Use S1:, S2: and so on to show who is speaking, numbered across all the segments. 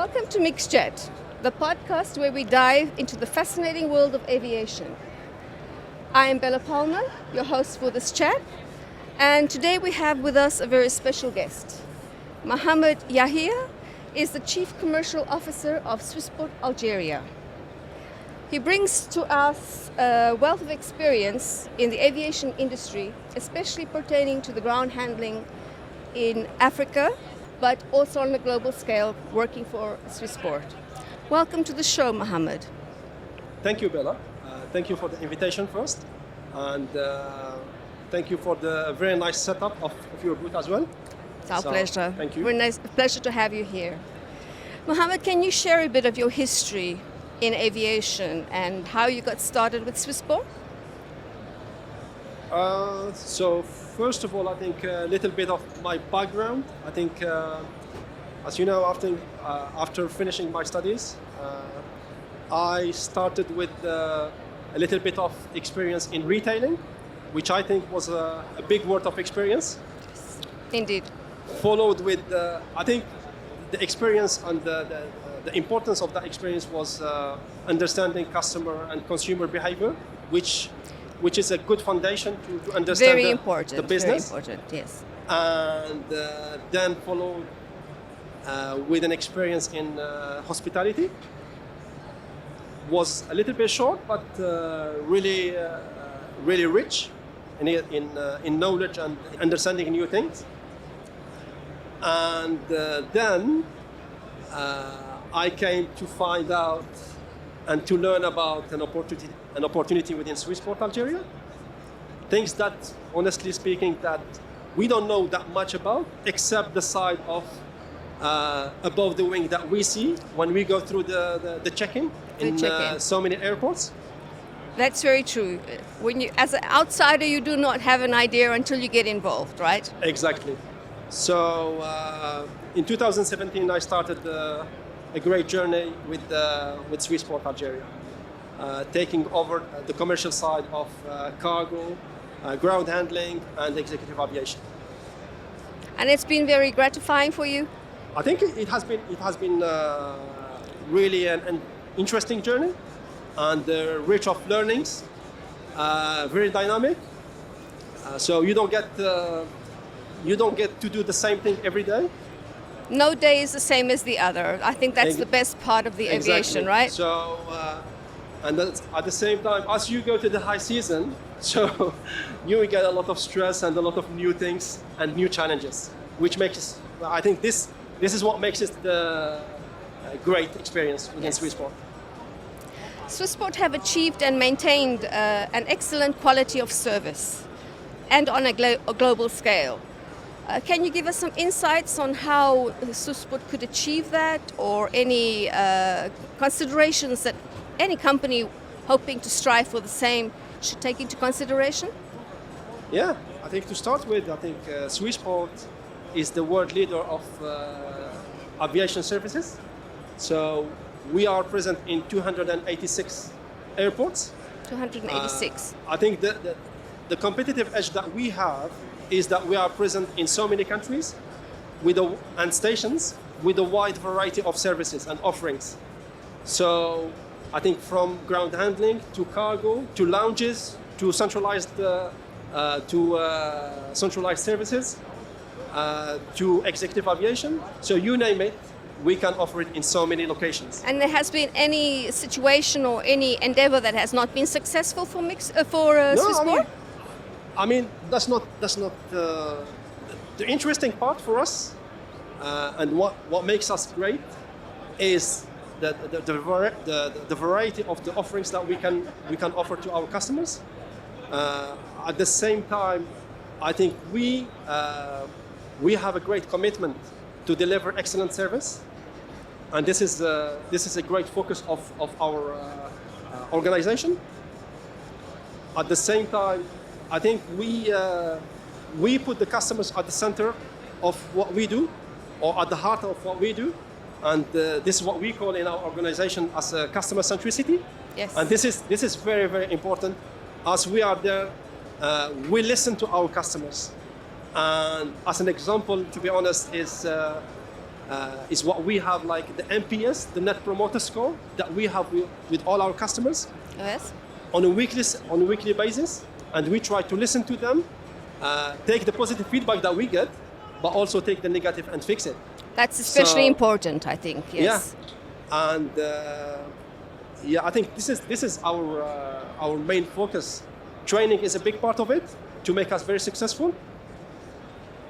S1: Welcome to Mixed Jet, the podcast where we dive into the fascinating world of aviation. I am Bela Palma, your host for this chat, and today we have with us a very special guest. Mohamad Yahia is the Chief Commercial Officer of SWISSPORT Algeria. He brings to us a wealth of experience in the aviation industry, especially pertaining to the ground handling in Africa, but also on a global scale, working for SWISSPORT. Welcome to the show, Mohamad.
S2: Thank you, Bella. Thank you for the invitation first, and thank you for the very nice setup of your booth as well.
S1: It's our pleasure.
S2: Thank you.
S1: Very nice, pleasure to have you here. Mohamad, can you share a bit of your history in aviation and how you got started with SWISSPORT?
S2: So first of all, I think a little bit of my background. I think, as you know, after finishing my studies, I started with a little bit of experience in retailing, which I think was a big worth of experience.
S1: Indeed.
S2: Followed with, I think, the experience and the importance of that experience was understanding customer and consumer behavior, which is a good foundation to understand the business.
S1: Very important, yes.
S2: And then followed with an experience in hospitality. Was a little bit short, but really rich in knowledge and understanding new things. And then I came to find out and to learn about an opportunity within SWISSPORT Algeria. Things that, honestly speaking, that we don't know that much about, except the side of above the wing that we see when we go through the check-in in so many airports.
S1: That's very true. When you, as an outsider, you do not have an idea until you get involved, right?
S2: Exactly. So in 2017, I started a great journey with SWISSPORT Algeria, taking over the commercial side of cargo, ground handling, and executive aviation.
S1: And it's been very gratifying for you?
S2: I think it has been really an interesting journey and rich of learnings, very dynamic. So you don't get to do the same thing every day.
S1: No day is the same as the other. I think that's the best part of the aviation, right?
S2: So, and at the same time, as you go to the high season, so you will get a lot of stress and a lot of new things and new challenges, which makes, I think this is what makes it the great experience within SWISSPORT.
S1: SWISSPORT have achieved and maintained an excellent quality of service and on a global scale. Can you give us some insights on how SWISSPORT could achieve that, or any considerations that any company hoping to strive for the same should take into consideration?
S2: Yeah, I think to start with, I think SWISSPORT is the world leader of aviation services. So we are present in 286 airports.
S1: 286.
S2: I think the competitive edge that we have is that we are present in so many countries and stations with a wide variety of services and offerings. So I think from ground handling to cargo to lounges to centralized services to executive aviation. So you name it, we can offer it in so many locations.
S1: And there has been any situation or any endeavor that has not been successful for SWISSPORT?
S2: I mean, that's not the interesting part for us, and what makes us great is the variety of the offerings that we can offer to our customers. At the same time, I think we have a great commitment to deliver excellent service, and this is a great focus of our organization. At the same time, I think we put the customers at the center of what we do, or at the heart of what we do, and this is what we call in our organization as customer centricity.
S1: Yes.
S2: And this is very, very important. As we are there, we listen to our customers, and as an example, to be honest, is is what we have, like the NPS, the Net Promoter Score, that we have with all our customers
S1: Yes.
S2: on a weekly basis, and we try to listen to them, take the positive feedback that we get, but also take the negative and fix it.
S1: That's especially
S2: So-
S1: important, I think. Yes.
S2: Yeah, and I think this is our main focus. Training is a big part of it to make us very successful,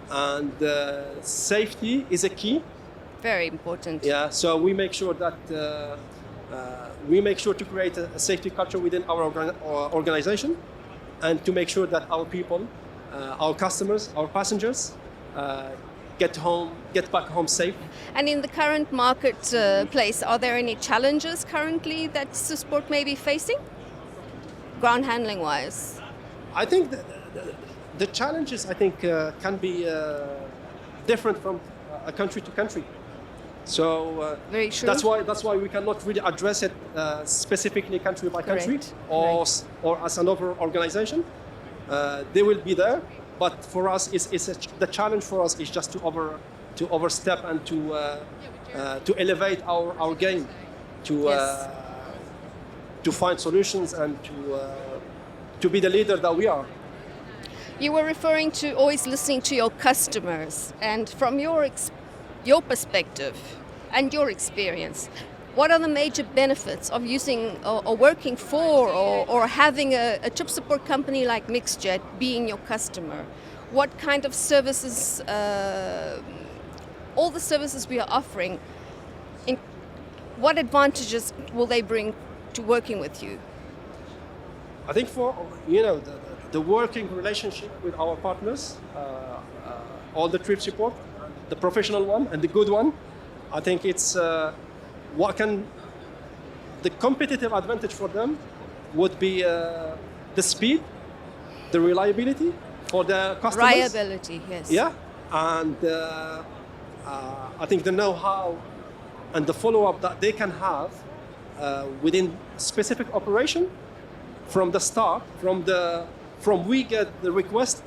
S2: and safety is a key.
S1: Very important.
S2: Yeah, so we make sure that we make sure to create a safety culture within our organization, and to make sure that our people, our customers, our passengers, get back home safe.
S1: And in the current marketplace, are there any challenges currently that SWISSPORT may be facing, ground handling wise?
S2: I think the challenges can be different from a country to country. So
S1: Very true.
S2: that's why we cannot really address it specifically country by country,
S1: Correct.
S2: or as another organization. They will be there, but for us, the challenge for us is just to overstep and to elevate our game,
S1: Yes.
S2: to find solutions and to be the leader that we are.
S1: You were referring to always listening to your customers, and from your perspective and your experience, what are the major benefits of using or working for or having a trip support company like MixJet being your customer? What kind of services, all the services we are offering, what advantages will they bring to working with you?
S2: I think for the working relationship with our partners, all the trip support, the professional one and the good one, I think it's the competitive advantage for them would be the speed, the reliability for the customers.
S1: Reliability, yes.
S2: Yeah, and I think the know-how and the follow-up that they can have within specific operation from the start, from we get the request,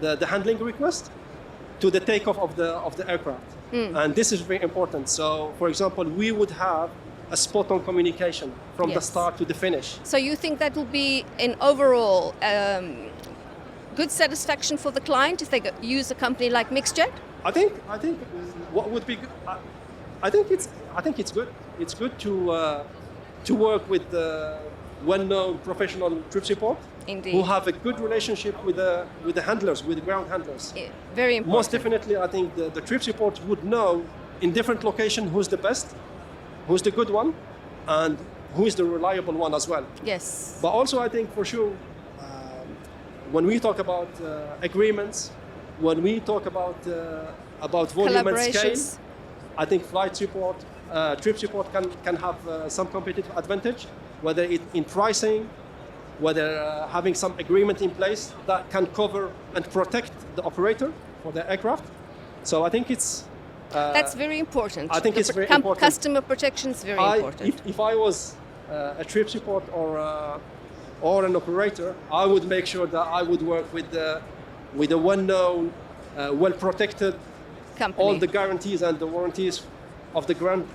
S2: the handling request, to the takeoff of the aircraft. And this is very important. So, for example, we would have a spot-on communication from the
S1: Yes.
S2: start to the finish.
S1: So you think that will be an overall good satisfaction for the client if they use a company like MixJet?
S2: I think what would be good, I think it's good. It's good to work with well-known professional trip support
S1: Indeed.
S2: who have a good relationship with the handlers, with the ground handlers.
S1: Very important.
S2: Most definitely, I think the trip support would know in different locations who's the best, who's the good one, and who is the reliable one as well.
S1: Yes.
S2: But also, I think for sure, when we talk about agreements, when we talk about volume and scale,
S1: Collaborations.
S2: I think flight support, trip support can have some competitive advantage, whether it in pricing, whether having some agreement in place that can cover and protect the operator for the aircraft. So I think it's
S1: That's very important.
S2: I think
S1: The
S2: it's very
S1: com-
S2: important.
S1: Customer protection is very important.
S2: If I was a trip support or an operator, I would make sure that I would work with a well-known, well-protected,
S1: Company.
S2: all the guarantees and the warranties of the ground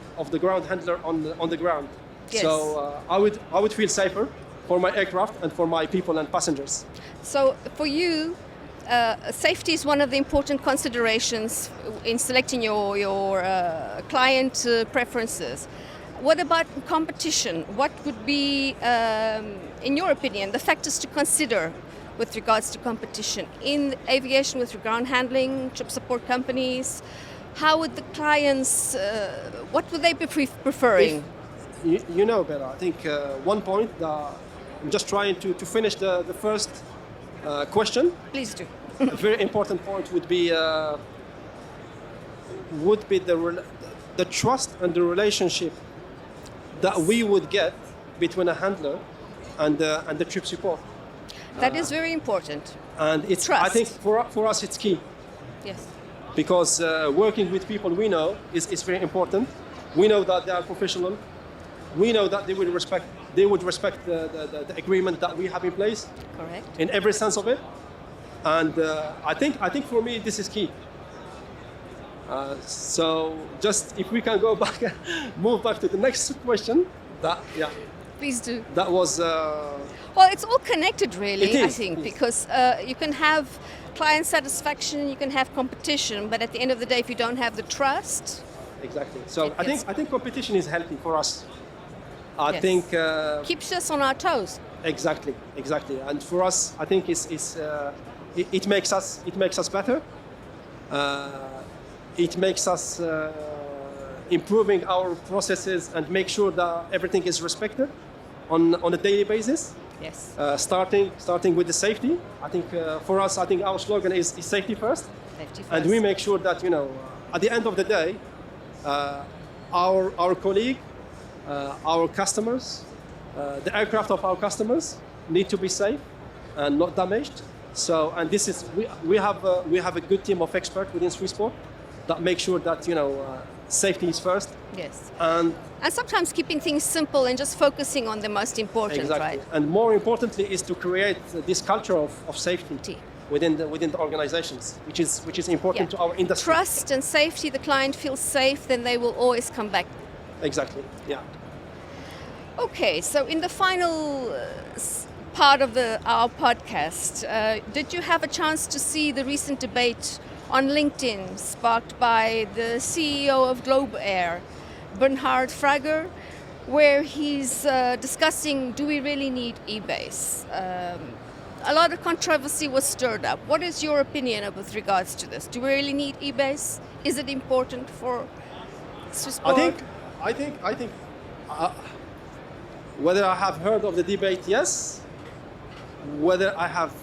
S2: handler on the ground.
S1: Yes.
S2: So I would feel safer for my aircraft and for my people and passengers.
S1: So for you, safety is one of the important considerations in selecting your client preferences. What about competition? What would be, in your opinion, the factors to consider with regards to competition in aviation with ground handling, trip support companies? How would the clients, what would they be preferring?
S2: Bela, I think one point that I'm just trying to finish the first question.
S1: Please do.
S2: A very important point would be the trust and the relationship that we would get between a handler and the trip support.
S1: That is very important.
S2: And it's
S1: Trust.
S2: I think for us it's key,
S1: Yes.
S2: because working with people we know is very important. We know that they are professional. We know that they would respect the agreement that we have in place
S1: Correct.
S2: in every sense of it. And I think for me this is key. So just if we can go back, move back to the next question.
S1: Please do.
S2: That was.
S1: Well, it's all connected, really.
S2: It is,
S1: I think,
S2: it is.
S1: because you can have client satisfaction, you can have competition, but at the end of the day, if you don't have the trust,
S2: Exactly. So
S1: It
S2: I
S1: gets-
S2: think competition is healthy for us. I
S1: Yes.
S2: think
S1: keeps us on our toes.
S2: exactly. And for us, I think it makes us better. It makes us improving our processes and make sure that everything is respected on a daily basis.
S1: Yes.
S2: Starting with the safety. I think for us, I think our slogan is safety first.
S1: Safety
S2: And
S1: first.
S2: we make sure that at the end of the day, our colleague, our customers, the aircraft of our customers need to be safe and not damaged. So, and this is we have a good team of experts within SWISSPORT that make sure that safety is first.
S1: Yes.
S2: And
S1: sometimes keeping things simple and just focusing on the most important,
S2: exactly.
S1: right?
S2: And more importantly is to create this culture of safety within the organizations, which is important to our industry.
S1: Trust and safety, the client feels safe, then they will always come back.
S2: Exactly. Yeah.
S1: Okay, so in the final part of our podcast, did you have a chance to see the recent debate on LinkedIn sparked by the CEO of Globe Air, Bernhard Frager, where he's discussing, do we really need e-base? A lot of controversy was stirred up. What is your opinion with regards to this? Do we really need e-base? Is it important for SWISSPORT?
S2: I think whether I have heard of the debate, yes. Whether I have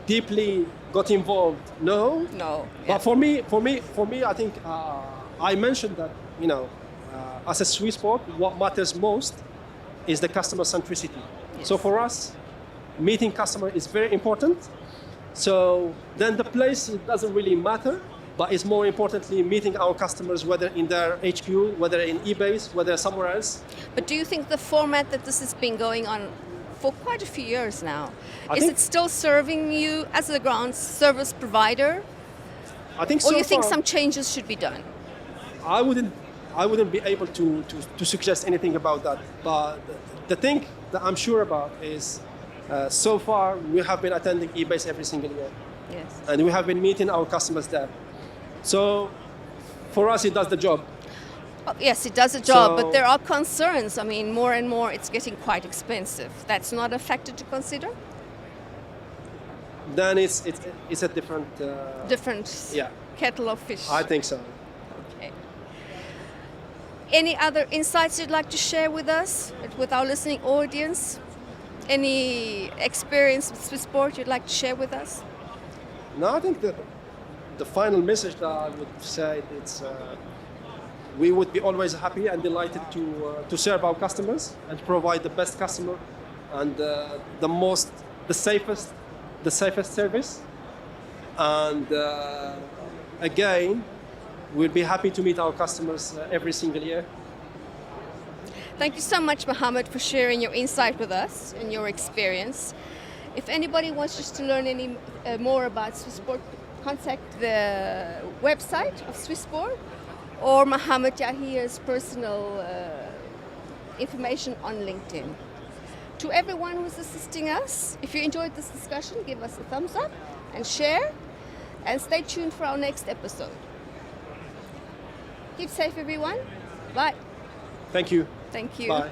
S2: deeply got involved, no.
S1: No.
S2: But for me, I think I mentioned that as a SWISSPORT, what matters most is the customer centricity.
S1: Yes.
S2: So for us, meeting customer is very important. So then the place, it doesn't really matter, but it's more importantly meeting our customers, whether in their HQ, whether in eBase, whether somewhere else.
S1: But do you think the format that this has been going on for quite a few years now,
S2: I
S1: is
S2: think-
S1: it still serving you as a ground service provider?
S2: I think
S1: Or
S2: so
S1: you think
S2: far,
S1: some changes should be done?
S2: I wouldn't be able to suggest anything about that. But the thing that I'm sure about is so far we have been attending eBase every single year.
S1: Yes.
S2: And we have been meeting our customers there. So for us, it does the job.
S1: Oh, yes, it does a job,
S2: So-
S1: but there are concerns. I mean, more and more it's getting quite expensive. That's not a factor to consider?
S2: Then it's a different.
S1: Different
S2: Yeah.
S1: kettle of fish.
S2: I think so.
S1: Okay. Any other insights you'd like to share with us, with our listening audience? Any experience with SWISSPORT you'd like to share with us?
S2: No, I think that the final message that I would say it's we would be always happy and delighted to serve our customers and provide the best customer and the safest service. And again, we'll be happy to meet our customers every single year.
S1: Thank you so much, Mohamad, for sharing your insight with us and your experience. If anybody wants just to learn any more about SWISSPORT, contact the website of SWISSPORT or Mohamad Yahia's personal information on LinkedIn. To everyone who's assisting us, if you enjoyed this discussion, give us a thumbs up and share, and stay tuned for our next episode. Keep safe, everyone. Bye.
S2: Thank you.
S1: Thank you.
S2: Bye.